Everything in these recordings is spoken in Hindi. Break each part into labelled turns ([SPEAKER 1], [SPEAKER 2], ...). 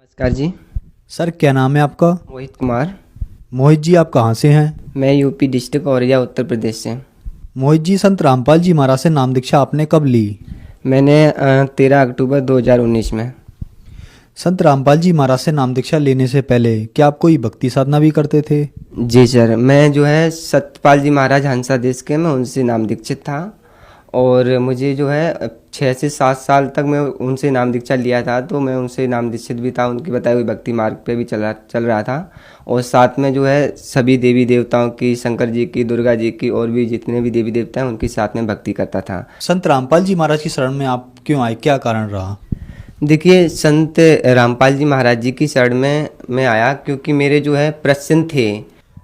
[SPEAKER 1] नमस्कार जी।
[SPEAKER 2] सर क्या नाम है आपका?
[SPEAKER 1] मोहित कुमार।
[SPEAKER 2] मोहित जी, आप कहाँ से हैं?
[SPEAKER 1] मैं यूपी डिस्ट्रिक्ट औरैया उत्तर प्रदेश से।
[SPEAKER 2] मोहित जी, संत रामपाल जी महाराज से नाम दीक्षा आपने कब ली?
[SPEAKER 1] मैंने 13 अक्टूबर 2019 में।
[SPEAKER 2] संत रामपाल जी महाराज से नाम दीक्षा लेने से पहले क्या आप कोई भक्ति साधना भी करते थे?
[SPEAKER 1] जी सर, मैं जो है सतपाल जी महाराज हंसा देश के, मैं उनसे नाम दीक्षित था। और मुझे जो है 6 से 7 साल तक मैं उनसे नाम दीक्षा लिया था, तो मैं उनसे नाम दीक्षित भी था, उनकी बताई हुई भक्ति मार्ग पे भी चल रहा था। और साथ में जो है सभी देवी देवताओं की, शंकर जी की, दुर्गा जी की, और भी जितने भी देवी देवता हैं उनके साथ में भक्ति करता था।
[SPEAKER 2] संत रामपाल जी महाराज की शरण में आप क्यों आए, क्या कारण रहा?
[SPEAKER 1] देखिए, संत रामपाल जी महाराज जी की शरण में मैं आया क्योंकि मेरे जो है प्रश्न थे।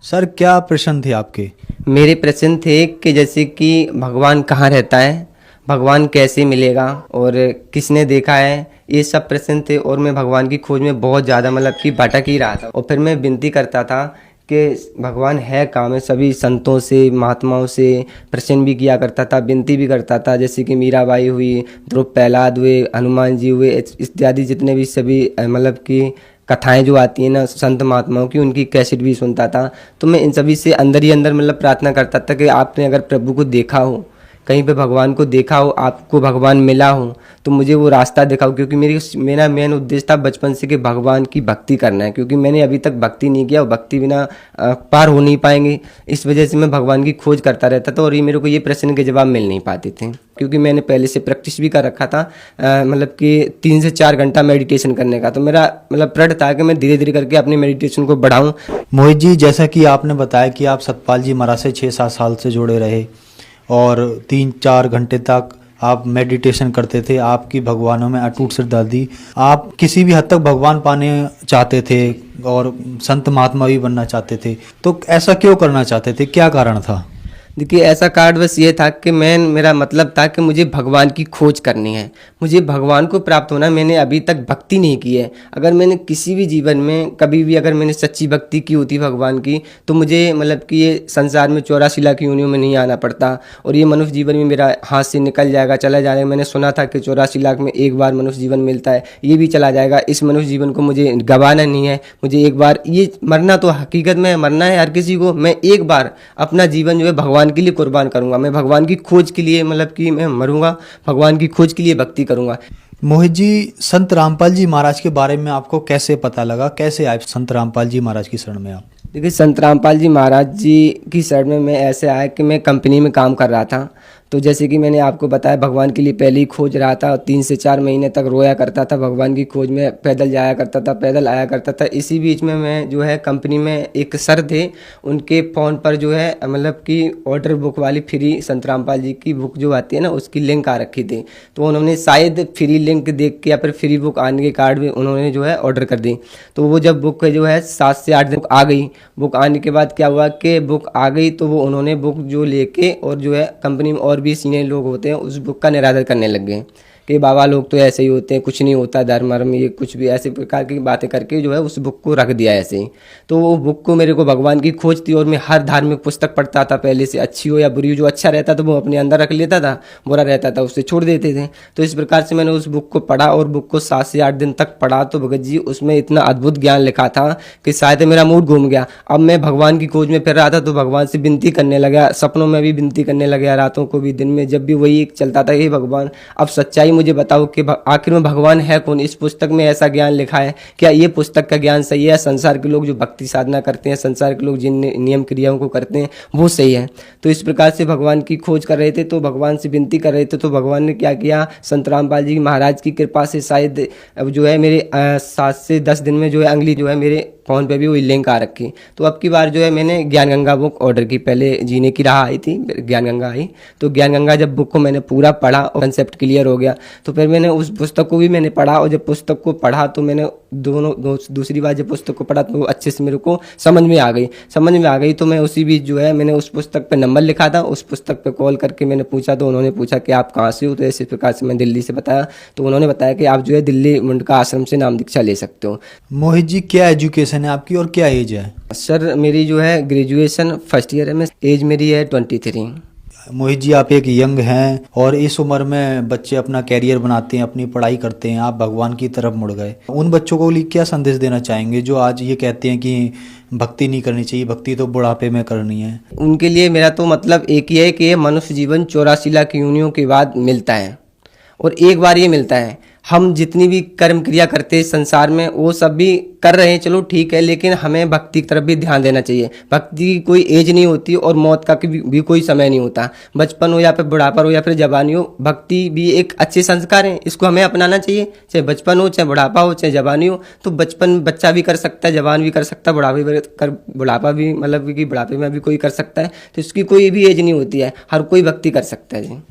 [SPEAKER 2] सर क्या प्रश्न थे आपके?
[SPEAKER 1] मेरे प्रश्न थे कि जैसे कि भगवान कहाँ रहता है, भगवान कैसे मिलेगा, और किसने देखा है, ये सब प्रश्न थे। और मैं भगवान की खोज में बहुत ज़्यादा मतलब कि भटक ही रहा था। और फिर मैं विनती करता था कि भगवान है कहाँ। मैं सभी संतों से, महात्माओं से प्रश्न भी किया करता था, विनती भी करता था। जैसे कि मीराबाई हुई, ध्रुव प्रहलाद हुए, हनुमान जी हुए, इत्यादि जितने भी सभी मतलब कि कथाएं जो आती हैं ना संत महात्माओं की, उनकी कैसेट भी सुनता था। तो मैं इन सभी से अंदर ही अंदर मतलब प्रार्थना करता था कि आपने अगर प्रभु को देखा हो, कहीं पे भगवान को देखा हो, आपको भगवान मिला हो, तो मुझे वो रास्ता दिखाओ। क्योंकि मेरा मेन उद्देश्य था बचपन से कि भगवान की भक्ति करना है, क्योंकि मैंने अभी तक भक्ति नहीं किया और भक्ति बिना पार हो नहीं पाएंगे। इस वजह से मैं भगवान की खोज करता रहता था। और ये मेरे को ये प्रश्न के जवाब मिल नहीं पाते थे, क्योंकि मैंने पहले से प्रैक्टिस भी कर रखा था मतलब कि 3 से 4 घंटा मेडिटेशन करने का। तो मेरा मतलब प्रण था कि मैं धीरे धीरे करके अपनी मेडिटेशन को बढ़ाऊँ।
[SPEAKER 2] मोहित जी, जैसा कि आपने बताया कि आप सतपाल जी महाराज से 6-7 साल से जुड़े रहे और 3-4 घंटे तक आप मेडिटेशन करते थे, आपकी भगवानों में अटूट श्रद्धा थी, आप किसी भी हद तक भगवान पाने चाहते थे और संत महात्मा भी बनना चाहते थे, तो ऐसा क्यों करना चाहते थे, क्या कारण था?
[SPEAKER 1] देखिए, ऐसा कारण बस ये था कि मेरा मतलब था कि मुझे भगवान की खोज करनी है, मुझे भगवान को प्राप्त होना। मैंने अभी तक भक्ति नहीं की है। अगर मैंने किसी भी जीवन में कभी भी अगर मैंने सच्ची भक्ति की होती भगवान की, तो मुझे मतलब कि ये संसार में 84 लाख योनियों में नहीं आना पड़ता, और ये मनुष्य जीवन में मेरा हाथ से निकल जाएगा, चला जाएगा। मैंने सुना था कि 84 लाख में एक बार मनुष्य जीवन मिलता है, ये भी चला जाएगा। इस मनुष्य जीवन को मुझे गंवाना नहीं है। मुझे एक बार ये मरना, तो हकीकत में मरना है हर किसी को। मैं एक बार अपना जीवन जो है भगवान के लिए कुर्बान करूंगा। मैं भगवान की खोज के लिए मतलब कि मैं मरूंगा, भगवान की खोज के लिए भक्ति करूंगा।
[SPEAKER 2] मोहित जी, संत रामपाल जी महाराज के बारे में आपको कैसे पता लगा, कैसे आए संत रामपाल जी महाराज की शरण में आप?
[SPEAKER 1] देखिए, संत रामपाल जी महाराज जी की शरण में मैं ऐसे आया कि मैं कंपनी में काम कर रहा था। तो जैसे कि मैंने आपको बताया, भगवान के लिए पहले ही खोज रहा था, और 3 से 4 महीने तक रोया करता था भगवान की खोज में। पैदल जाया करता था, पैदल आया करता था। इसी बीच में मैं जो है कंपनी में एक सर थे, उनके फ़ोन पर जो है मतलब कि ऑर्डर बुक वाली फ्री संत रामपाल जी की बुक जो आती है ना, उसकी लिंक आ रखी थी। तो उन्होंने शायद फ्री लिंक देख के या फिर फ्री बुक आने के कार्ड भी उन्होंने जो है ऑर्डर कर दी। तो वो जब बुक जो है 7 से 8 दिन आ गई, बुक आने के बाद क्या हुआ कि बुक आ गई, तो वो उन्होंने बुक जो लेके और जो है कंपनी में और भी सीनियर लोग होते हैं उस बुक का निरादर करने लग गए कि बाबा लोग तो ऐसे ही होते हैं, कुछ नहीं होता धर्म वर्म, ये कुछ भी ऐसे प्रकार की बातें करके जो है उस बुक को रख दिया ऐसे ही। तो वो बुक को, मेरे को भगवान की खोज थी, और मैं हर धार्मिक पुस्तक पढ़ता था पहले से, अच्छी हो या बुरी हो, जो अच्छा रहता था वो अपने अंदर रख लेता था, बुरा रहता था उससे छोड़ देते थे। तो इस प्रकार से मैंने उस बुक को पढ़ा, और बुक को 7 से 8 दिन तक पढ़ा। तो भगत जी उसमें इतना अद्भुत ज्ञान लिखा था कि शायद मेरा मूड घूम गया। अब मैं भगवान की खोज में फिर रहा था, तो भगवान से विनती करने लगा, सपनों में भी विनती करने लगा, रातों को भी, दिन में, जब भी वही एक चलता था, हे भगवान अब सच्चाई मुझे बताओ कि आखिर में भगवान है कौन। इस पुस्तक में ऐसा ज्ञान लिखा है, क्या ये पुस्तक का ज्ञान सही है? संसार के लोग जो भक्ति साधना करते हैं, संसार के लोग जिन नियम क्रियाओं को करते हैं, वो सही है? तो इस प्रकार से भगवान की खोज कर रहे थे, तो भगवान से विनती कर रहे थे। तो भगवान ने क्या किया, संत रामपाल जी महाराज की कृपा से शायद अब जो है मेरे 7 से 10 दिन में जो है अगली जो है मेरे फ़ोन पे भी वही लिंक आ रखी। तो अब की बार जो है मैंने ज्ञान गंगा बुक ऑर्डर की। पहले जीने की राह आई थी, ज्ञान गंगा आई। तो ज्ञान गंगा जब बुक को मैंने पूरा पढ़ा और कंसेप्ट क्लियर हो गया, तो फिर मैंने उस पुस्तक को भी मैंने पढ़ा। और जब पुस्तक को पढ़ा तो मैंने दूसरी बार जब पुस्तक को पढ़ा तो अच्छे से मेरे को समझ में आ गई। तो मैं उसी बीच जो है मैंने उस पुस्तक पे नंबर लिखा था, उस पुस्तक पे कॉल करके मैंने पूछा। तो उन्होंने पूछा कि आप कहाँ से हो? तो ऐसे प्रकार से मैं दिल्ली से बताया। तो उन्होंने बताया कि आप जो है दिल्ली मुंडका आश्रम से नाम दीक्षा ले सकते हो।
[SPEAKER 2] मोहित जी, क्या एजुकेशन है आपकी और क्या एज है?
[SPEAKER 1] सर मेरी जो है ग्रेजुएशन फर्स्ट ईयर है, मैं एज मेरी है 23।
[SPEAKER 2] मोहित जी, आप एक यंग हैं और इस उम्र में बच्चे अपना कैरियर बनाते हैं, अपनी पढ़ाई करते हैं, आप भगवान की तरफ मुड़ गए। उन बच्चों को लिए क्या संदेश देना चाहेंगे जो आज ये कहते हैं कि भक्ति नहीं करनी चाहिए, भक्ति तो बुढ़ापे में करनी है?
[SPEAKER 1] उनके लिए मेरा तो मतलब एक ही है कि ये मनुष्य जीवन 84 लाख योनियों के बाद मिलता है और एक बार ये मिलता है। हम जितनी भी कर्म क्रिया करते हैं संसार में वो सब भी कर रहे हैं, चलो ठीक है, लेकिन हमें भक्ति की तरफ भी ध्यान देना चाहिए। भक्ति की कोई एज नहीं होती और मौत का भी कोई समय नहीं होता। बचपन हो या फिर बुढ़ापा हो या फिर जवानी हो, भक्ति भी एक अच्छे संस्कार है, इसको हमें अपनाना चाहिए। चाहे बचपन हो, चाहे बुढ़ापा हो, चाहे जवानी हो। तो बचपन बच्चा भी कर सकता है, जवान भी कर सकता है, बुढ़ापा भी मतलब कि बुढ़ापे में भी कोई कर सकता है। तो इसकी कोई भी एज नहीं होती है, हर कोई भक्ति कर सकता है जी।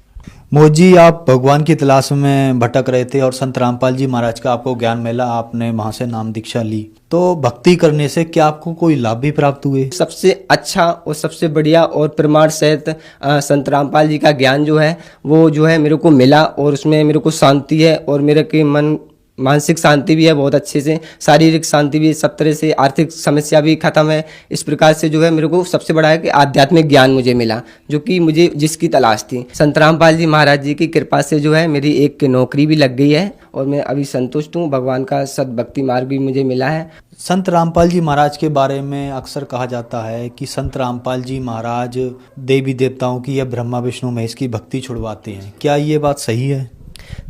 [SPEAKER 2] मोहित जी, आप भगवान की तलाश में भटक रहे थे और संत रामपाल जी महाराज का आपको ज्ञान मिला, आपने वहां से नाम दीक्षा ली। तो भक्ति करने से क्या आपको कोई लाभ भी प्राप्त हुए?
[SPEAKER 1] सबसे अच्छा और सबसे बढ़िया और प्रमाण सहित संत रामपाल जी का ज्ञान जो है वो जो है मेरे को मिला और उसमें मेरे को शांति है और मेरे के मन मानसिक शांति भी है बहुत अच्छे से, शारीरिक शांति भी, सब तरह से आर्थिक समस्या भी खत्म है। इस प्रकार से जो है मेरे को सबसे बड़ा है कि आध्यात्मिक ज्ञान मुझे मिला, जो कि मुझे जिसकी तलाश थी। संत रामपाल जी महाराज जी की कृपा से जो है मेरी एक नौकरी भी लग गई है और मैं अभी संतुष्ट हूँ। भगवान का सद्भक्ति मार्ग भी मुझे मिला है।
[SPEAKER 2] संत रामपाल जी महाराज के बारे में अक्सर कहा जाता है कि संत रामपाल जी महाराज देवी देवताओं की या ब्रह्मा विष्णु महेश की भक्ति छुड़वाते हैं, क्या ये बात सही है?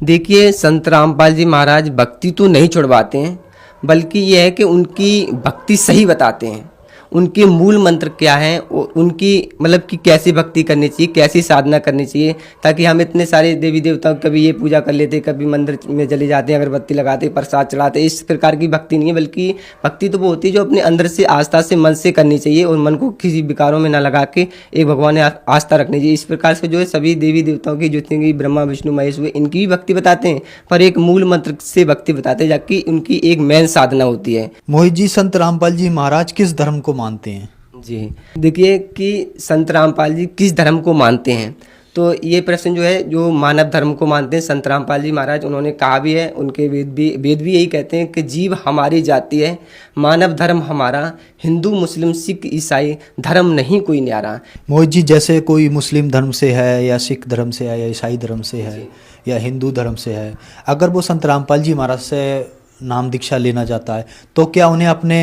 [SPEAKER 1] देखिए, संत रामपाल जी महाराज भक्ति तो नहीं छुड़वाते हैं, बल्कि यह है कि उनकी भक्ति सही बताते हैं। उनके मूल मंत्र क्या हैं, उनकी मतलब कि कैसी भक्ति करनी चाहिए, कैसी साधना करनी चाहिए, ताकि हम इतने सारे देवी देवताओं कभी ये पूजा कर लेते, कभी मंदिर में चले जाते हैं, अगरबत्ती लगाते, प्रसाद चढ़ाते। इस प्रकार की भक्ति नहीं है, बल्कि भक्ति तो वो होती है जो अपने अंदर से आस्था से मन से करनी चाहिए और मन को किसी विकारों में ना लगा के एक भगवान में आस्था रखनी चाहिए। इस प्रकार से जो है सभी देवी देवताओं की जितनी भी ब्रह्मा विष्णु महेश हुए इनकी भी भक्ति बताते हैं, पर एक मूल मंत्र से भक्ति बताते हैं, जबकि उनकी एक मेन साधना होती है।
[SPEAKER 2] मोहित जी, संत रामपाल जी महाराज किस धर्म को मानते हैं?
[SPEAKER 1] जी, देखिए कि संत रामपाल जी किस धर्म को मानते हैं, तो ये प्रश्न जो है जो मानव धर्म को मानते हैं संत रामपाल जी महाराज, उन्होंने कहा भी है, उनके वेद भी यही कहते हैं कि जीव हमारी जाति है, मानव धर्म हमारा, हिंदू मुस्लिम सिख ईसाई धर्म नहीं कोई न्यारा।
[SPEAKER 2] मोहित जी, जैसे कोई मुस्लिम धर्म से है या सिख धर्म से है या ईसाई धर्म से है या हिंदू धर्म से है, अगर वो संत रामपाल जी महाराज से नाम दीक्षा लेना चाहता है तो क्या उन्हें अपने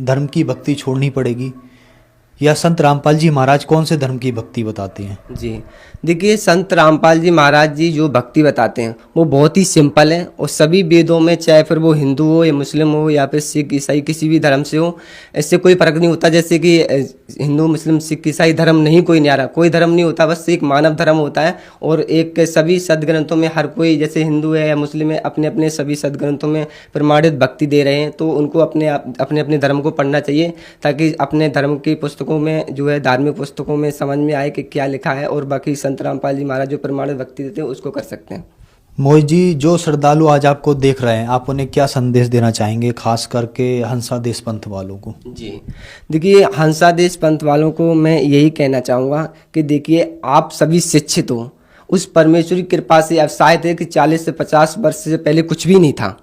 [SPEAKER 2] धर्म की भक्ति छोड़नी पड़ेगी, या संत रामपाल जी महाराज कौन से धर्म की भक्ति बताते हैं?
[SPEAKER 1] जी, देखिए संत रामपाल जी महाराज जी जो भक्ति बताते हैं वो बहुत ही सिंपल है और सभी वेदों में, चाहे फिर वो हिंदू हो या मुस्लिम हो या फिर सिख ईसाई किसी भी धर्म से हो, इससे कोई फर्क नहीं होता। जैसे कि हिंदू मुस्लिम सिख ईसाई धर्म नहीं कोई न्यारा, कोई धर्म नहीं होता, बस एक मानव धर्म होता है। और एक सभी सदग्रंथों में हर कोई, जैसे हिंदू है या मुस्लिम है, अपने अपने सभी सदग्रंथों में प्रमाणित भक्ति दे रहे हैं, तो उनको अपने अपने धर्म को पढ़ना चाहिए, ताकि अपने धर्म की पुस्तकों में जो है धार्मिक पुस्तकों में समझ में आए कि क्या लिखा है, और बाकी संत रामपाल जी महाराज जो प्रमाणित भक्ति देते हैं उसको कर सकते हैं।
[SPEAKER 2] मोहित जी, जो श्रद्धालु आज आपको देख रहे हैं, आप उन्हें क्या संदेश देना चाहेंगे, खास करके हंसादेश पंथ वालों को?
[SPEAKER 1] जी, देखिए हंसादेश पंथ वालों को मैं यही कहना चाहूँगा कि देखिए आप सभी शिक्षित हो, उस परमेश्वर की कृपा से अब शायद है कि 40 से 50 वर्ष से पहले कुछ भी नहीं था।